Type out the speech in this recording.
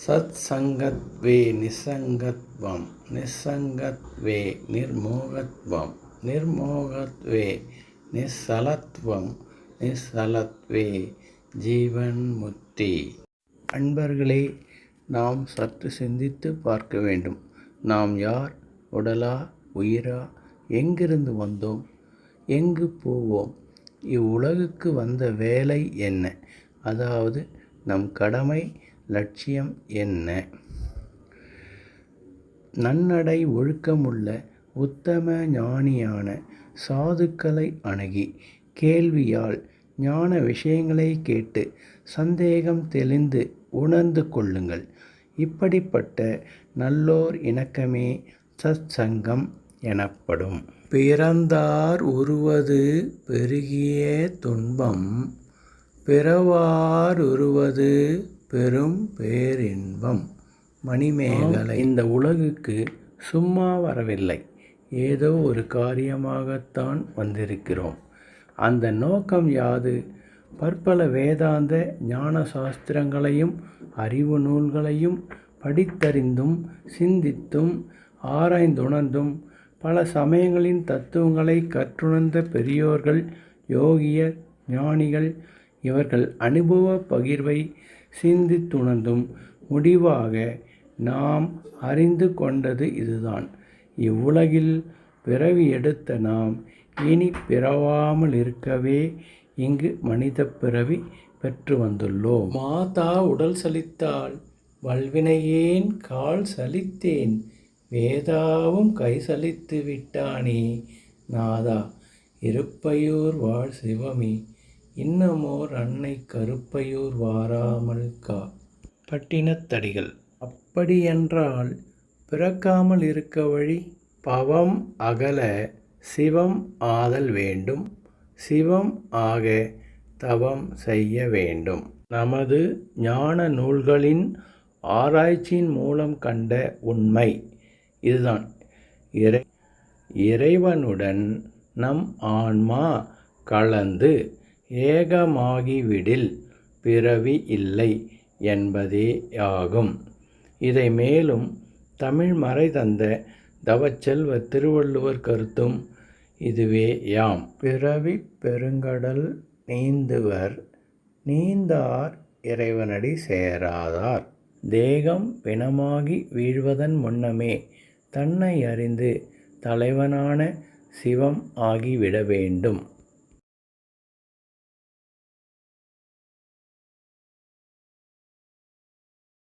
சத்சங்கத்வே நிசங்கத்வம் நிசங்கத்வே நிர்மோகத்வம் நிர்மோகத்வே நிஸ்ஸலத்வம் நிஸ்ஸலத்வே ஜீவன் முக்தி. அன்பர்களே, நாம் சற்று சிந்தித்து பார்க்க வேண்டும். நாம் யார்? உடலா, உயிரா? எங்கிருந்து வந்தோம்? எங்கு போவோம்? இவ்வுலகுக்கு வந்த வேலை என்ன? அதாவது நம் கடமை, லட்சியம் என்ன? நன்னடை ஒழுக்கமுள்ள உத்தம ஞானியான சாதுக்களை அணுகி கேள்வியால் ஞான விஷயங்களை கேட்டு சந்தேகம் தெளிந்து உணர்ந்து கொள்ளுங்கள். இப்படிப்பட்ட நல்லோர் இணக்கமே சத்சங்கம் எனப்படும். பிறந்தார் உருவது பெருகிய துன்பம், பிறவார் உருவது பெரும் பேரின்பம். மணிமேகலை. இந்த உலகுக்கு சும்மா வரவில்லை, ஏதோ ஒரு காரியமாகத்தான் வந்திருக்கிறோம். அந்த நோக்கம் யாது? பற்பல வேதாந்த ஞான சாஸ்திரங்களையும் அறிவு நூல்களையும் படித்தறிந்தும் சிந்தித்தும் ஆராய்ந்துணர்ந்தும் பல சமயங்களின் தத்துவங்களை கற்றுணர்ந்த பெரியோர்கள், யோகியர், ஞானிகள் இவர்கள் அனுபவ பகிர்வை சிந்தித்துணர்ந்தும் முடிவாக நாம் அறிந்து கொண்டது இதுதான். இவ்வுலகில் பிறவி எடுத்த நாம் இனி பிறவாமல் இருக்கவே இங்கு மனித பிறவி பெற்று வந்துள்ளோம். மாதா உடல் சலித்தாள், வல்வினையேன் கால் சலித்தேன், வேதாவும் கை சலித்து விட்டானே நாதா, இருப்பையூர் வாழ் சிவமே, இன்னமோர் அன்னை கருப்பையூர் வாராமல் கா. பட்டினத்தடிகள். அப்படியென்றால் பிறக்காமல் இருக்க வழி? பவம் அகல சிவம் ஆதல் வேண்டும், சிவம் ஆக தவம் செய்ய வேண்டும். நமது ஞான நூல்களின் ஆராய்ச்சியின் மூலம் கண்ட உண்மை இதுதான். இறைவனுடன் நம் ஆன்மா கலந்து ஏகமாகிவிடில் பிறவி இல்லை என்பதேயாகும். இதை மேலும் தமிழ் மறை தந்த தவச்செல்வர் திருவள்ளுவர் கருத்தும் இதுவேயாம். பிறவி பெருங்கடல் நீந்துவர், நீந்தார் இறைவனடி சேராதார். தேகம் பிணமாகி வீழ்வதன் முன்னமே தன்னை அறிந்து தலைவனான சிவம் ஆகிவிட வேண்டும்.